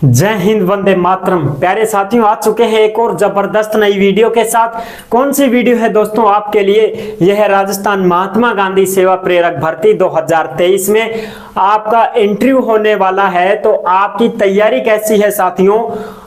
जय हिंद, वंदे मातरम। प्यारे साथियों, आ चुके हैं एक और जबरदस्त नई वीडियो के साथ। कौन सी वीडियो है दोस्तों आपके लिए? यह है राजस्थान महात्मा गांधी सेवा प्रेरक भर्ती 2023 में आपका इंटरव्यू होने वाला है। तो आपकी तैयारी कैसी है साथियों?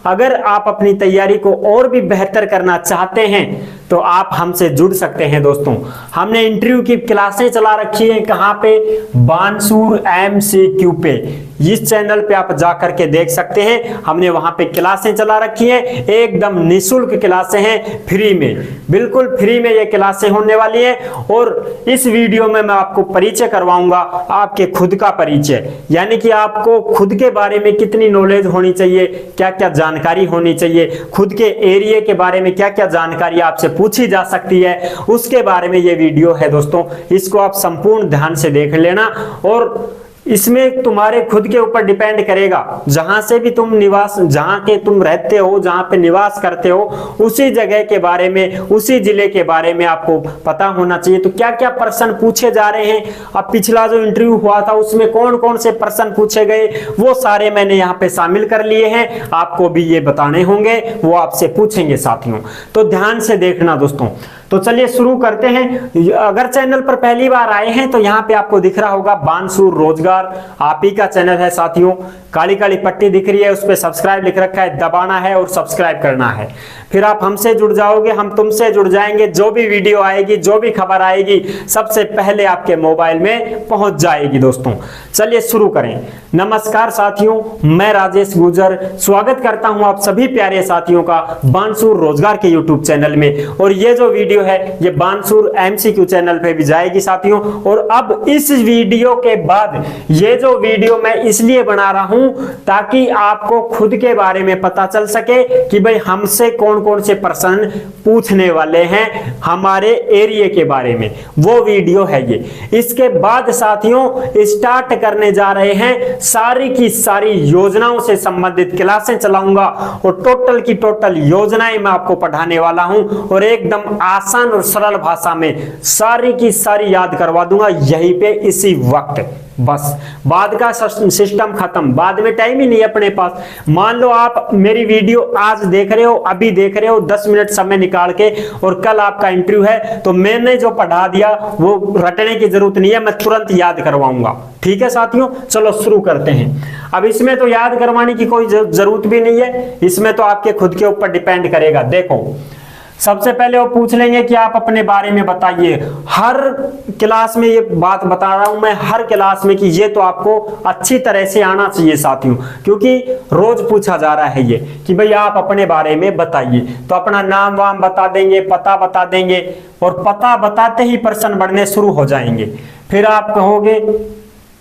अगर आप अपनी तैयारी को और भी बेहतर करना चाहते हैं तो आप हमसे जुड़ सकते हैं दोस्तों। हमने इंटरव्यू की क्लासें चला रखी है। कहां पे? बानसूर MCQ पे। इस चैनल पे आप जाकर के देख सकते हैं। हमने वहां पे क्लासें चला रखी हैं, एकदम निःशुल्क क्लासें हैं, फ्री में, बिल्कुल फ्री में ये क्लासें होने वाली है। और इस वीडियो में मैं आपको परिचय करवाऊंगा, आपके खुद का परिचय, यानी कि आपको खुद के बारे में कितनी नॉलेज होनी चाहिए, क्या क्या जानकारी होनी चाहिए, खुद के एरिया के बारे में क्या क्या जानकारी आपसे पूछी जा सकती है, उसके बारे में ये वीडियो है दोस्तों। इसको आप संपूर्ण ध्यान से देख लेना और इसमें तुम्हारे खुद के ऊपर डिपेंड करेगा। जहां से भी तुम निवास, जहां के तुम रहते हो, जहां पे निवास करते हो, उसी जगह के बारे में, उसी जिले के बारे में आपको पता होना चाहिए। तो क्या क्या प्रश्न पूछे जा रहे हैं, अब पिछला जो इंटरव्यू हुआ था उसमें कौन कौन से प्रश्न पूछे गए, वो सारे मैंने यहाँ पे शामिल कर लिए हैं। आपको भी ये बताने होंगे, वो आपसे पूछेंगे साथियों, तो ध्यान से देखना दोस्तों। तो चलिए शुरू करते हैं। अगर चैनल पर पहली बार आए हैं तो यहाँ पे आपको दिख रहा होगा बानसूर रोजगार, आप ही का चैनल है साथियों। काली काली पट्टी दिख रही है, उस पर सब्सक्राइब लिख रखा है, दबाना है और सब्सक्राइब करना है। फिर आप हमसे जुड़ जाओगे, हम तुमसे जुड़ जाएंगे। जो भी वीडियो आएगी, जो भी खबर आएगी, सबसे पहले आपके मोबाइल में पहुंच जाएगी दोस्तों। चलिए शुरू करें। नमस्कार साथियों, मैं राजेश गुर्जर स्वागत करता हूं आप सभी प्यारे साथियों का बानसूर रोजगार के यूट्यूब चैनल में। और ये जो वीडियो है ये बानसूर MCQ चैनल पे भी जाएगी साथियों। और अब इस वीडियो के बाद ये जो वीडियो मैं इसलिए बना रहा हूं ताकि आपको खुद के बारे में पता चल सके कि भाई हमसे कौन कौन से प्रश्न पूछने वाले हैं हमारे एरिया के बारे में, वो वीडियो है ये। इसके बाद साथियों स्टार्ट करने जा रहे हैं सारी की सारी योजनाओं से संबंधित क्लासें चलाऊंगा और टोटल की टोटल योजनाएं मैं आपको पढ़ाने वाला हूं और एकदम आसान और सरल भाषा में सारी की सारी याद करवा दूंगा यहीं पे इसी वक्त। बस बाद का सिस्टम खत्म, बाद में टाइम ही नहीं है अपने पास। मान लो आप मेरी वीडियो आज देख रहे हो, अभी देख रहे हो 10 मिनट समय निकाल के, और कल आपका इंटरव्यू है, तो मैंने जो पढ़ा दिया वो रटने की जरूरत नहीं है, मैं तुरंत याद करवाऊंगा। ठीक है साथियों, चलो शुरू करते हैं। अब इसमें तो याद करवाने की कोई जरूरत भी नहीं है, इसमें तो आपके खुद के ऊपर डिपेंड करेगा। देखो सबसे पहले वो पूछ लेंगे कि आप अपने बारे में बताइए। हर क्लास में ये बात बता रहा हूं मैं, हर क्लास में, कि ये तो आपको अच्छी तरह से आना चाहिए साथियों, क्योंकि रोज पूछा जा रहा है ये कि भाई आप अपने बारे में बताइए। तो अपना नाम वाम बता देंगे, पता बता देंगे, और पता बताते ही प्रश्न बढ़ने शुरू हो जाएंगे। फिर आप कहोगे,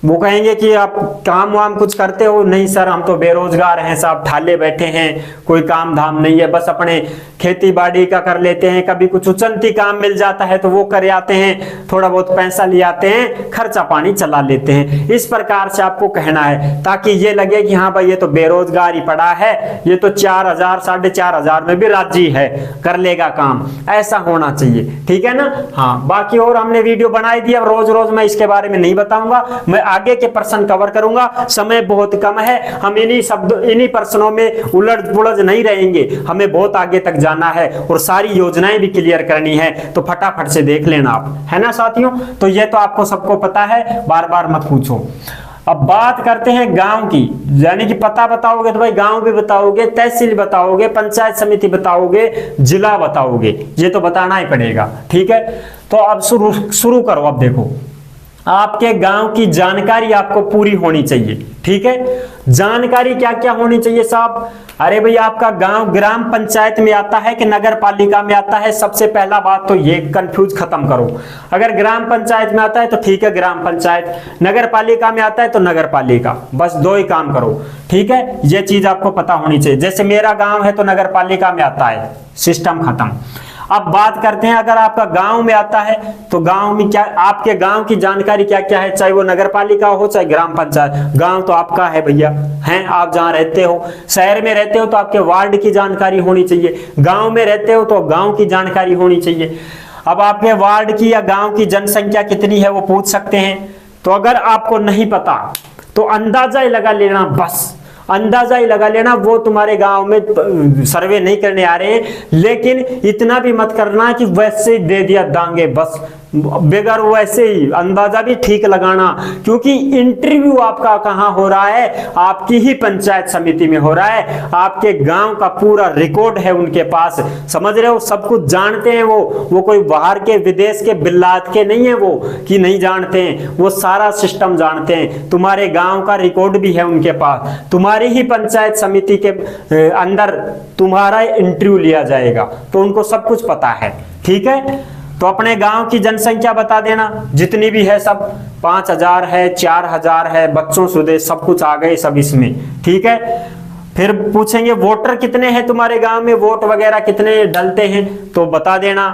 वो कहेंगे कि आप काम वाम कुछ करते हो? नहीं सर, हम तो बेरोजगार हैं साहब, ठाले बैठे हैं, कोई काम धाम नहीं है, बस अपने खेती बाड़ी का कर लेते हैं, कभी कुछ उचंती काम मिल जाता है तो वो कर आते हैं, थोड़ा बहुत पैसा ले आते हैं, खर्चा पानी चला लेते हैं। इस प्रकार से आपको कहना है ताकि ये लगे कि हाँ भाई ये तो बेरोजगार ही पड़ा है, ये तो 4000 4500 में भी राजी है, कर लेगा काम, ऐसा होना चाहिए। ठीक है ना? हाँ, बाकी और हमने वीडियो बनाई दी, अब रोज रोज मैं इसके बारे में नहीं बताऊंगा, मैं आगे के प्रश्न कवर करूंगा। समय बहुत कम है, हम इन्हीं प्रश्नों में उलझ पुलझ नहीं रहेंगे, हमें बहुत आगे तक जाना है और सारी योजनाएं भी क्लियर करनी है। तो फटाफट से देख लेना आप, है ना साथियों? तो ये तो आपको सबको पता है, बार बार मत पूछो। अब बात करते हैं गांव की, यानी कि पता बताओगे तो भाई गांव भी बताओगे, तहसील बताओगे, पंचायत समिति बताओगे, जिला बताओगे, ये तो बताना ही पड़ेगा। ठीक है, तो अब शुरू करो। अब देखो, आपके गांव की जानकारी आपको पूरी होनी चाहिए। ठीक है, जानकारी क्या क्या होनी चाहिए साहब? अरे भाई आपका गांव ग्राम पंचायत में आता है कि नगर पालिका में आता है? सबसे पहला बात तो ये कंफ्यूज खत्म करो। अगर ग्राम पंचायत में आता है तो ठीक है, ग्राम पंचायत, नगर पालिका में आता है तो नगर पालिका, बस दो ही काम करो। ठीक है, ये चीज आपको पता होनी चाहिए। जैसे मेरा गांव है तो नगर पालिका में आता है, सिस्टम खत्म। अब बात करते हैं अगर आपका गांव में आता है तो गांव में क्या, आपके गांव की जानकारी क्या क्या है, चाहे वो नगर पालिका हो चाहे ग्राम पंचायत, गांव तो आपका है भैया, हैं आप जहां रहते हो। शहर में रहते हो तो आपके वार्ड की जानकारी होनी चाहिए, गांव में रहते हो तो गांव की जानकारी होनी चाहिए। अब आपके वार्ड की या गांव की जनसंख्या कितनी है वो पूछ सकते हैं। तो अगर आपको नहीं पता तो अंदाजा ही लगा लेना, बस अंदाजा ही लगा लेना, वो तुम्हारे गांव में सर्वे नहीं करने आ रहे हैं। लेकिन इतना भी मत करना कि वैसे ही दे दिया दांगे बस, बेगर वैसे ही अंदाजा भी ठीक लगाना, क्योंकि इंटरव्यू आपका कहां हो रहा है, आपकी ही पंचायत समिति में हो रहा है। आपके गांव का पूरा रिकॉर्ड है उनके पास, समझ रहे हो, सब कुछ जानते हैं वो कोई बाहर के विदेश के बिल्लात के नहीं है वो कि नहीं जानते हैं, वो सारा सिस्टम जानते हैं। तुम्हारे गांव का रिकॉर्ड भी है उनके पास, तुम्हारी ही पंचायत समिति के अंदर तुम्हारा इंटरव्यू लिया जाएगा, तो उनको सब कुछ पता है। ठीक है, तो अपने गांव की जनसंख्या बता देना, जितनी भी है सब, 5000 है, 4000 है, बच्चों सुदे सब कुछ आ गए सब इसमें। ठीक है, फिर पूछेंगे वोटर कितने हैं तुम्हारे गांव में, वोट वगैरह कितने डलते हैं, तो बता देना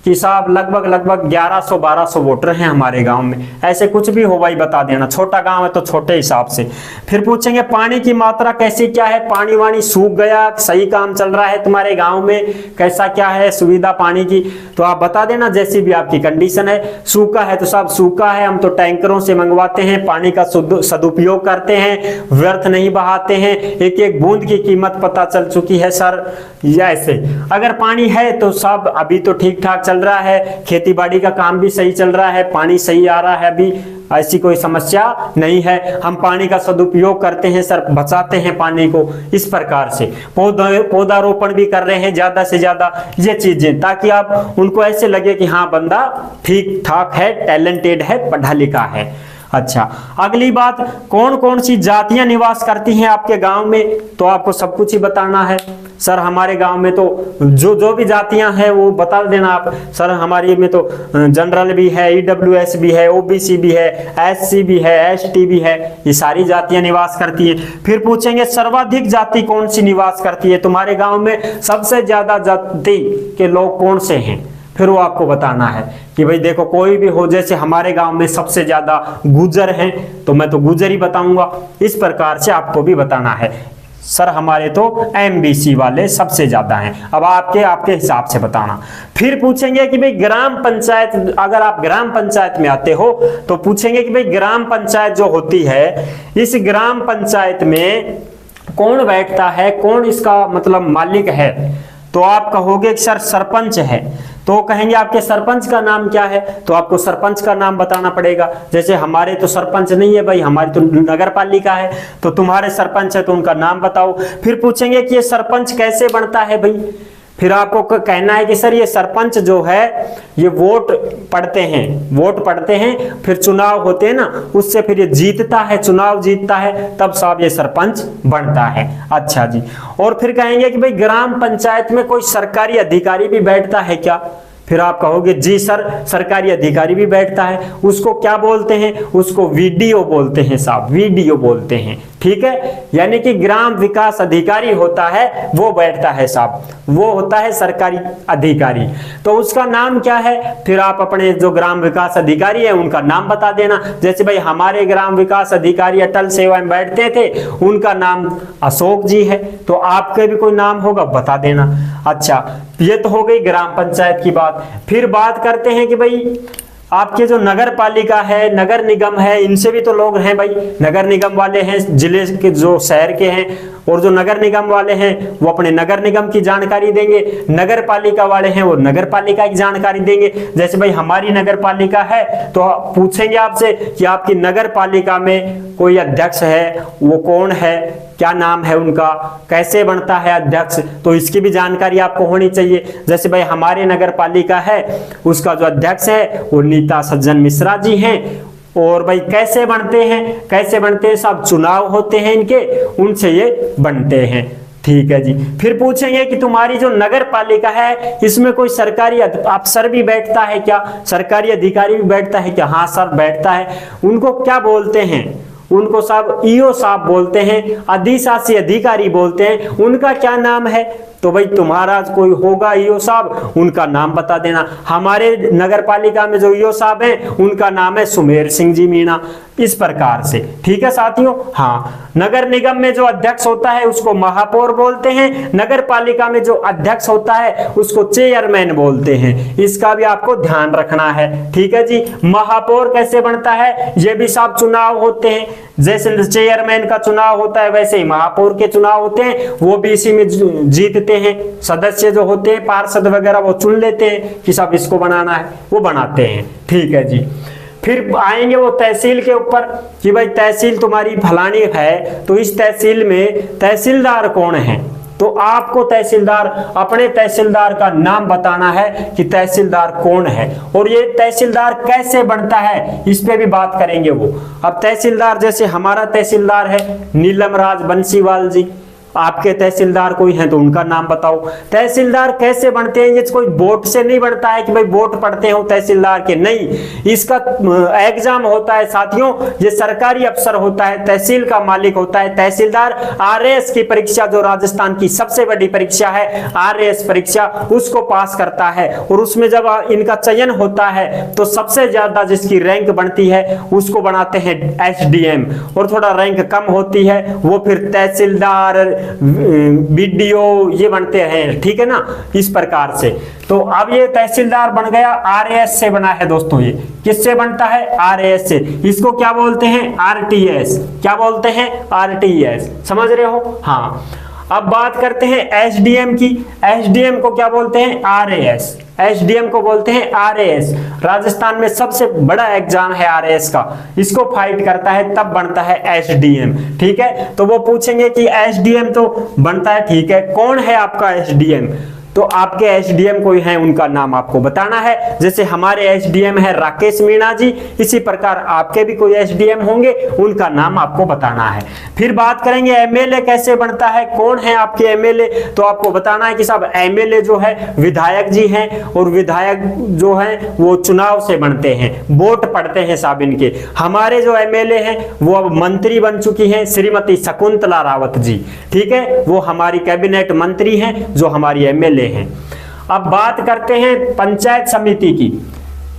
कि साहब लगभग 1100-1200 वोटर हैं हमारे गांव में। ऐसे कुछ भी हो भाई बता देना, छोटा गांव है तो छोटे हिसाब से। फिर पूछेंगे पानी की मात्रा कैसी क्या है, पानी वानी सूख गया, सही काम चल रहा है तुम्हारे गांव में, कैसा क्या है सुविधा पानी की, तो आप बता देना जैसी भी आपकी कंडीशन है। सूखा है तो साहब सूखा है, हम तो टैंकरों से मंगवाते हैं, पानी का सदुपयोग करते हैं, व्यर्थ नहीं बहाते हैं, एक एक बूंद की कीमत पता चल चुकी है सर। ऐसे अगर पानी है तो साहब अभी तो ठीक ठाक चल रहा है, खेती बाड़ी का काम भी सही चल रहा है, पानी सही आ रहा है, अभी ऐसी कोई समस्या नहीं है, हम पानी का सदुपयोग करते हैं सर, बचाते हैं पानी को, इस प्रकार से पौधारोपण भी कर रहे हैं ज्यादा से ज्यादा, ये चीजें, ताकि आप उनको ऐसे लगे कि हाँ बंदा ठीक ठाक है, टैलेंटेड है, पढ़ा लिखा है। अच्छा, अगली बात, कौन कौन सी जातियां निवास करती हैं आपके गांव में, तो आपको सब कुछ ही बताना है। सर हमारे गांव में तो जो भी जातियां हैं वो बता देना आप। सर हमारी में तो जनरल भी है, ईडब्ल्यूएस भी है, ओबीसी भी है, एससी भी है, एसटी भी है, ये सारी जातियां निवास करती है। फिर पूछेंगे सर्वाधिक जाति कौन सी निवास करती है तुम्हारे गांव में, सबसे ज्यादा जाति के लोग कौन से हैं, फिर वो आपको बताना है कि भाई देखो कोई भी हो, जैसे हमारे गांव में सबसे ज्यादा गुर्जर हैं तो मैं तो गुर्जर ही बताऊंगा, इस प्रकार से आपको भी बताना है। सर हमारे तो एमबीसी वाले सबसे ज्यादा हैं, अब आपके हिसाब से बताना। फिर पूछेंगे कि भाई ग्राम पंचायत, अगर आप ग्राम पंचायत में आते हो तो पूछेंगे कि भाई ग्राम पंचायत जो होती है, इस ग्राम पंचायत में कौन बैठता है, कौन इसका मतलब मालिक है, तो आप कहोगे कि सर सरपंच है, तो कहेंगे आपके सरपंच का नाम क्या है, तो आपको सरपंच का नाम बताना पड़ेगा। जैसे हमारे तो सरपंच नहीं है भाई, हमारी तो नगर पालिका है, तो तुम्हारे सरपंच है तो उनका नाम बताओ। फिर पूछेंगे कि ये सरपंच कैसे बनता है भाई, फिर आपको कहना है कि सर ये सरपंच जो है ये वोट पड़ते हैं, फिर चुनाव होते हैं ना, उससे फिर ये जीतता है, चुनाव जीतता है, तब साहब ये सरपंच बनता है। अच्छा जी, और फिर कहेंगे कि भाई ग्राम पंचायत में कोई सरकारी अधिकारी भी बैठता है क्या, फिर आप कहोगे जी सर सरकारी अधिकारी भी बैठता है, उसको क्या बोलते हैं, उसको वीडीओ बोलते हैं साहब, वीडीओ बोलते हैं। ठीक है, यानी कि ग्राम विकास अधिकारी होता है वो बैठता है साहब, वो होता है सरकारी अधिकारी, तो उसका नाम क्या है, फिर आप अपने जो ग्राम विकास अधिकारी है उनका नाम बता देना। जैसे भाई हमारे ग्राम विकास अधिकारी अटल सेवा में बैठते थे, उनका नाम अशोक जी है, तो आपके भी कोई नाम होगा बता देना। अच्छा, ये तो हो गई ग्राम पंचायत की बात। फिर बात करते हैं कि भाई आपके जो नगर पालिका है, नगर निगम है, इनसे भी तो लोग हैं भाई, नगर निगम वाले हैं जिले के, जो शहर के हैं, और जो नगर निगम वाले हैं वो अपने नगर निगम की जानकारी देंगे, नगर पालिका वाले हैं वो नगर पालिका की जानकारी देंगे। जैसे भाई हमारी नगर पालिका है तो पूछेंगे आपसे कि आपकी नगर पालिका में कोई अध्यक्ष है, वो कौन है, क्या नाम है उनका, कैसे बनता है अध्यक्ष, तो इसकी भी जानकारी आपको होनी चाहिए। जैसे भाई हमारे नगर पालिका है, उसका जो अध्यक्ष है वो नीता सज्जन मिश्रा जी हैं, और भाई कैसे बनते हैं सब चुनाव होते हैं इनके, उनसे ये बनते हैं। ठीक है जी, फिर पूछेंगे कि तुम्हारी जो नगर पालिका है इसमें कोई सरकारी अफसर भी बैठता है क्या, सरकारी अधिकारी भी बैठता है क्या, हाँ सर बैठता है, उनको क्या बोलते हैं, उनको साहब ईओ साहब बोलते हैं, अधिशासी अधिकारी बोलते हैं, उनका क्या नाम है, तो भाई तुम्हारा कोई होगा ईओ साहब, उनका नाम बता देना। हमारे नगर पालिका में जो ईओ साहब हैं उनका नाम है सुमेर सिंह जी मीणा, इस प्रकार से। ठीक है साथियों। हाँ, नगर निगम में जो अध्यक्ष होता है उसको महापौर बोलते हैं, नगर पालिका में जो अध्यक्ष होता है उसको चेयरमैन बोलते हैं, इसका भी आपको ध्यान रखना है। ठीक है जी। महापौर कैसे बनता है, ये भी साहब चुनाव होते हैं, जैसे चेयरमैन का चुनाव होता है वैसे ही महापौर के चुनाव होते हैं, वो भी इसी में जीतते हैं। सदस्य जो होते हैं पार्षद वगैरह वो चुन लेते हैं कि साहब इसको बनाना है, वो बनाते हैं। ठीक है जी। फिर आएंगे वो तहसील के ऊपर कि भाई तहसील तुम्हारी फलानी है, तो इस तहसील में तहसीलदार कौन है, तो आपको तहसीलदार, अपने तहसीलदार का नाम बताना है कि तहसीलदार कौन है, और ये तहसीलदार कैसे बनता है इस पे भी बात करेंगे वो। अब तहसीलदार, जैसे हमारा तहसीलदार है नीलम राज बंसीवाल जी, आपके तहसीलदार कोई हैं तो उनका नाम बताओ। तहसीलदार कैसे बनते हैं, ये कोई वोट से नहीं बनता है कि भाई वोट पढ़ते हो तहसीलदार के, नहीं, इसका एग्जाम होता है साथियों, ये सरकारी अफसर होता है, तहसील का मालिक होता है तहसीलदार। आरएएस की परीक्षा, जो राजस्थान की सबसे बड़ी परीक्षा है आरएएस परीक्षा, उसको पास करता है, और उसमें जब इनका चयन होता है तो सबसे ज्यादा जिसकी रैंक बनती है उसको बनाते हैं एसडीएम, और थोड़ा रैंक कम होती है वो फिर तहसीलदार, बीडीओ, ये बनते हैं। ठीक है ना, इस प्रकार से। तो अब ये तहसीलदार बन गया, आरएएस से बना है दोस्तों। ये किससे बनता है, आरएएस से। इसको क्या बोलते हैं, आरटीएस। क्या बोलते हैं, आरटीएस। समझ रहे हो। हाँ, अब बात करते हैं एसडीएम की। एसडीएम को क्या बोलते हैं, आरएएस। एसडीएम को बोलते हैं आरएएस। राजस्थान में सबसे बड़ा एग्जाम है आरएएस का, इसको फाइट करता है तब बनता है एसडीएम। ठीक है, तो वो पूछेंगे कि एसडीएम तो बनता है, ठीक है, कौन है आपका एसडीएम, तो आपके एसडीएम कोई है उनका नाम आपको बताना है। जैसे हमारे एसडीएम है राकेश मीणा जी, इसी प्रकार आपके भी कोई एसडीएम होंगे, उनका नाम आपको बताना है। फिर बात करेंगे एमएलए कैसे बनता है, कौन है आपके एमएलए, तो आपको बताना है कि साहब एमएलए जो है विधायक जी हैं, और विधायक जो है वो चुनाव से बनते हैं, वोट पड़ते हैं साहब इनके। हमारे जो एमएलए हैं वो अब मंत्री बन चुकी हैं श्रीमती शकुंतला रावत जी। ठीक है, वो हमारी कैबिनेट मंत्री हैं जो हमारी एमएलए हैं। अब बात करते हैं पंचायत समिति की।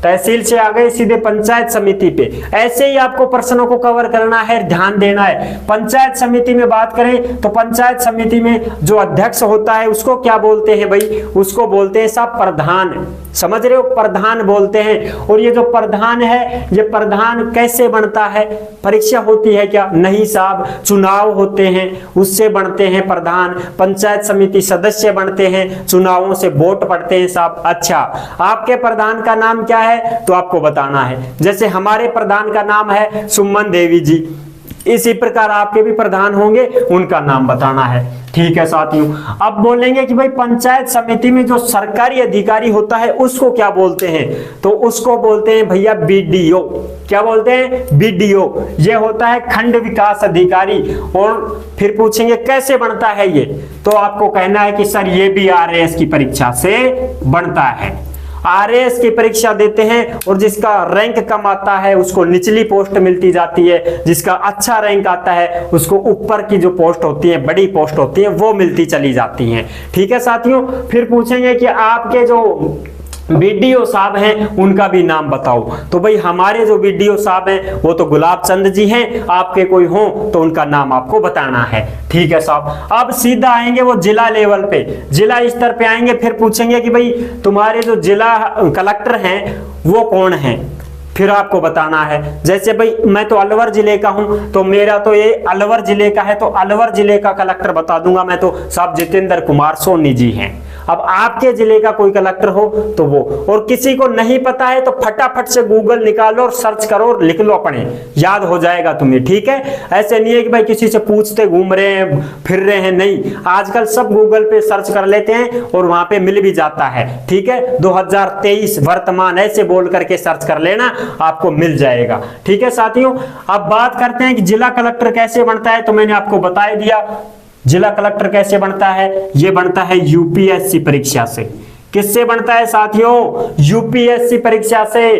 तहसील से आ गए सीधे पंचायत समिति पे। ऐसे ही आपको प्रश्नों को कवर करना है, ध्यान देना है। पंचायत समिति में बात करें तो पंचायत समिति में जो अध्यक्ष होता है उसको क्या बोलते हैं भाई, उसको बोलते हैं साहब प्रधान। समझ रहे हो, प्रधान बोलते हैं। और ये जो प्रधान है, ये प्रधान कैसे बनता है, परीक्षा होती है क्या, नहीं साहब, चुनाव होते हैं उससे बनते हैं प्रधान। पंचायत समिति सदस्य बनते हैं, चुनावों से वोट पड़ते हैं साहब। अच्छा, आपके प्रधान का नाम क्या है, तो आपको बताना है। जैसे हमारे प्रधान का नाम है सुमन देवी जी, इसी प्रकार आपके भी प्रधान होंगे, उनका नाम बताना है। ठीक है साथियों। अब बोलेंगे कि भाई पंचायत समिति में जो सरकारी अधिकारी होता है उसको क्या बोलते हैं, तो उसको बोलते हैं भैया बीडीओ। क्या बोलते हैं, बीडीओ। ये होता है खंड विकास अधिकारी। और फिर पूछेंगे कैसे बनता है ये, तो आपको कहना है कि सर ये भी आरएएस की परीक्षा से बनता है। आरएएस की परीक्षा देते हैं, और जिसका रैंक कम आता है उसको निचली पोस्ट मिलती जाती है, जिसका अच्छा रैंक आता है उसको ऊपर की जो पोस्ट होती है, बड़ी पोस्ट होती है, वो मिलती चली जाती हैं। ठीक है साथियों। फिर पूछेंगे कि आपके जो बीडीओ साहब हैं उनका भी नाम बताओ, तो भाई हमारे जो बीडीओ साहब हैं वो तो गुलाब चंद जी हैं, आपके कोई हो तो उनका नाम आपको बताना है। ठीक है साहब। अब सीधा आएंगे वो जिला लेवल पे, जिला स्तर पे आएंगे। फिर पूछेंगे कि भाई तुम्हारे जो जिला कलेक्टर हैं वो कौन है, फिर आपको बताना है। जैसे भाई मैं तो अलवर जिले का हूं, तो मेरा तो ये अलवर जिले का है, तो अलवर जिले का कलेक्टर बता दूंगा मैं, तो साहब जितेंद्र कुमार सोनी जी हैं। अब आपके जिले का कोई कलेक्टर हो तो वो, और किसी को नहीं पता है तो फटाफट से गूगल निकालो और सर्च करो और लिख लो अपने, याद हो जाएगा तुम्हें। ठीक है, ऐसे नहीं है कि भाई किसी से पूछते घूम रहे हैं फिर रहे हैं, नहीं, आजकल सब गूगल पे सर्च कर लेते हैं और वहां पे मिल भी जाता है। ठीक है, 2023 वर्तमान ऐसे बोल करके सर्च कर लेना, आपको मिल जाएगा। ठीक है साथियों। अब बात करते हैं कि जिला कलेक्टर कैसे बनता है, तो मैंने आपको बता दिया जिला कलेक्टर कैसे बनता है। ये बनता है यूपीएससी परीक्षा से। किससे बनता है साथियों, यूपीएससी परीक्षा से।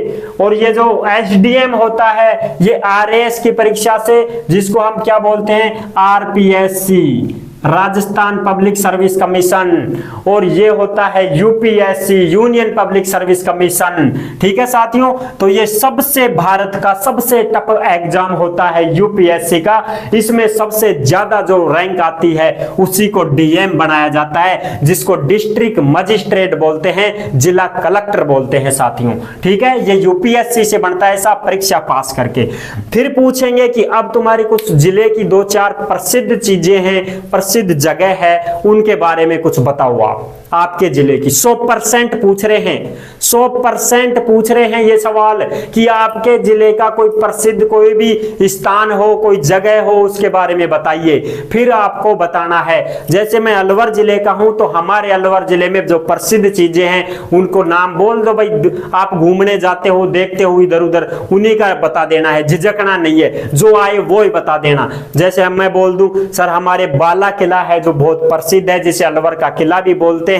और ये जो एसडीएम होता है ये आरएएस की परीक्षा से, जिसको हम क्या बोलते हैं, RPSC. Rajasthan public service commission, और ये होता है UPSC, union public service commission. ठीक है साथियों, तो ये सबसे भारत का सबसे टफ एग्जाम होता है यूपीएससी का। इसमें सबसे ज्यादा जो रैंक आती है उसी को डीएम बनाया जाता है, जिसको डिस्ट्रिक्ट मजिस्ट्रेट बोलते हैं, जिला कलेक्टर बोलते हैं साथियों। ठीक है, ये यूपीएससी से बनता है ऐसा परीक्षा पास करके। फिर पूछेंगे कि अब तुम्हारी कुछ जिले की 2-4 प्रसिद्ध चीजें हैं, प्रसिद्ध जगह है, उनके बारे में कुछ बताओ। आप आपके जिले की 100% पूछ रहे हैं, 100% पूछ रहे हैं ये सवाल कि आपके जिले का कोई प्रसिद्ध कोई भी स्थान हो, कोई जगह हो, उसके बारे में बताइए। फिर आपको बताना है, जैसे मैं अलवर जिले का हूं तो हमारे अलवर जिले में जो प्रसिद्ध चीजें हैं उनको नाम बोल दो भाई। आप घूमने जाते हो, देखते हो इधर उधर, उन्हीं का बता देना है, झिझकना नहीं है, जो आए वो ही बता देना। जैसे मैं बोल दूं सर हमारे बाला किला है जो बहुत प्रसिद्ध है, जिसे अलवर का किला भी बोलते हैं।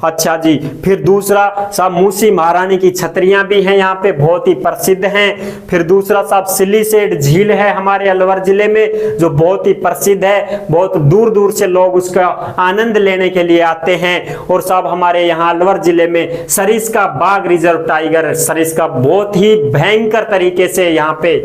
अच्छा जी, फिर दूसरा साहब मूसी महारानी की छतरियां भी हैं यहाँ पे, बहुत ही प्रसिद्ध हैं। फिर दूसरा साहब सिलीसेड झील है हमारे अलवर जिले में जो बहुत ही प्रसिद्ध है, बहुत दूर दूर से लोग उसका आनंद लेने के लिए आते हैं। और साहब हमारे यहाँ अलवर जिले में सरिस्का बाघ रिजर्व टाइगर, सरिस्का बहुत ही भयंकर तरीके से यहाँ पे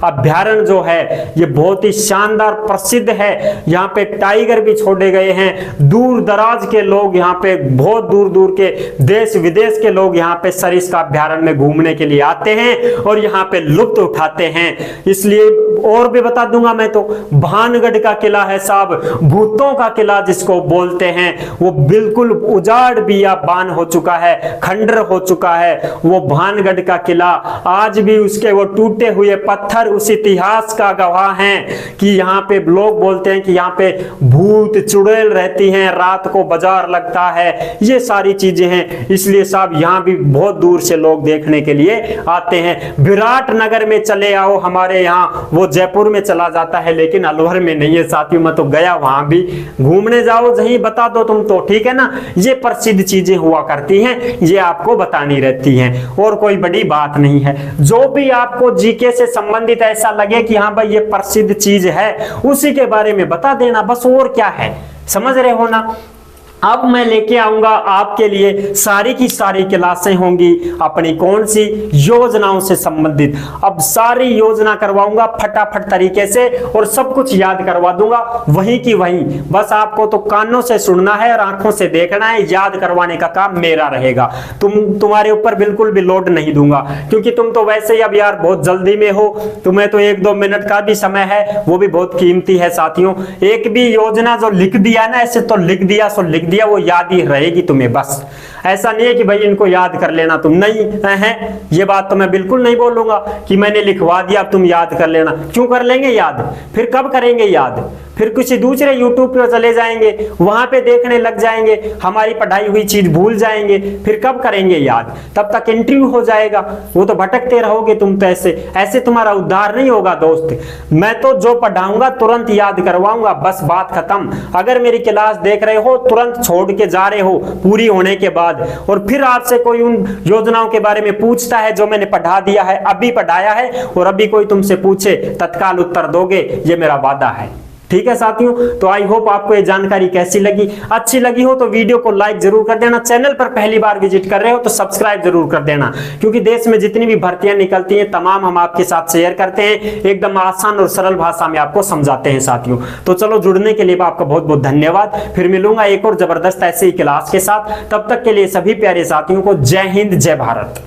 अभ्यारण्य जो है ये बहुत ही शानदार प्रसिद्ध है। यहाँ पे टाइगर भी छोड़े गए हैं, दूर दराज के लोग यहाँ पे, बहुत दूर दूर के देश विदेश के लोग यहाँ पे सरिस्का अभ्यारण्य में घूमने के लिए आते हैं और यहाँ पे लुत्फ उठाते हैं। इसलिए और भी बता दूंगा मैं तो, भानगढ़ का किला है साहब, भूतों का किला जिसको बोलते हैं, वो बिल्कुल उजाड़ बियाबान हो चुका है, खंडर हो चुका है वो भानगढ़ का किला। आज भी उसके वो टूटे हुए पत्थर उस इतिहास का गवाह हैं कि यहाँ पे लोग बोलते हैं कि यहाँ पे भूत चुड़ैल रहती हैं, रात को बाजार लगता है, ये सारी चीजें हैं। इसलिए साहब यहाँ भी बहुत दूर से लोग देखने के लिए आते हैं। विराट नगर में चले आओ, हमारे यहाँ वो जयपुर में चला जाता है लेकिन अलवर में नहीं है साथियों। मैं तो गया, वहां भी घूमने जाओ जहीं बता दो तुम तो, ठीक है ना। ये प्रसिद्ध चीजें हुआ करती हैं, ये आपको बतानी रहती हैं और कोई बड़ी बात नहीं है। जो भी आपको जीके से संबंधित ऐसा लगे कि हाँ भाई ये प्रसिद्ध चीज है, उसी के बारे में बता देना बस, और क्या है, समझ रहे हो ना। अब मैं लेके आऊंगा आपके लिए सारी की सारी क्लासें होंगी अपनी कौन सी योजनाओं से संबंधित। अब सारी योजना करवाऊंगा फटाफट तरीके से और सब कुछ याद करवा दूंगा वहीं की वहीं। बस आपको तो कानों से सुनना है और आंखों से देखना है, याद करवाने का काम मेरा रहेगा। तुम्हारे ऊपर बिल्कुल भी लोड नहीं दूंगा, क्योंकि तुम तो वैसे ही अब यार बहुत जल्दी में हो, तुम्हें तो 1-2 मिनट का भी समय है, वो भी बहुत कीमती है साथियों। एक भी योजना जो लिख दिया ना, ऐसे तो लिख दिया सो लिख दिया, वो याद ही रहेगी तुम्हें। बस ऐसा नहीं है कि भाई इनको याद कर लेना तुम, नहीं है, ये बात तो मैं बिल्कुल नहीं बोलूंगा कि मैंने लिखवा दिया तुम याद कर लेना। क्यों कर लेंगे याद, फिर कब करेंगे याद, फिर किसी दूसरे यूट्यूब पे चले जाएंगे, वहां पे देखने लग जाएंगे, हमारी पढ़ाई हुई चीज भूल जाएंगे, फिर कब करेंगे याद, तब तक इंटरव्यू हो जाएगा, वो तो भटकते रहोगे तुम तो। ऐसे तुम्हारा उद्धार नहीं होगा दोस्त। मैं तो जो पढ़ाऊंगा तुरंत याद करवाऊंगा, बस बात खत्म। अगर मेरी क्लास देख रहे हो, तुरंत छोड़ के जा रहे हो पूरी होने के बाद, और फिर आपसे कोई उन योजनाओं के बारे में पूछता है जो मैंने पढ़ा दिया है, अभी पढ़ाया है, और अभी कोई तुमसे पूछे तत्काल उत्तर दोगे, ये मेरा वादा है। ठीक है साथियों, तो आई होप आपको ये जानकारी कैसी लगी, अच्छी लगी हो तो वीडियो को लाइक जरूर कर देना। चैनल पर पहली बार विजिट कर रहे हो तो सब्सक्राइब जरूर कर देना, क्योंकि देश में जितनी भी भर्तियां निकलती हैं तमाम हम आपके साथ शेयर करते हैं, एकदम आसान और सरल भाषा में आपको समझाते हैं साथियों। तो चलो, जुड़ने के लिए आपका बहुत बहुत धन्यवाद। फिर मिलूंगा एक और जबरदस्त ऐसे ही क्लास के साथ, तब तक के लिए सभी प्यारे साथियों को जय हिंद, जय भारत।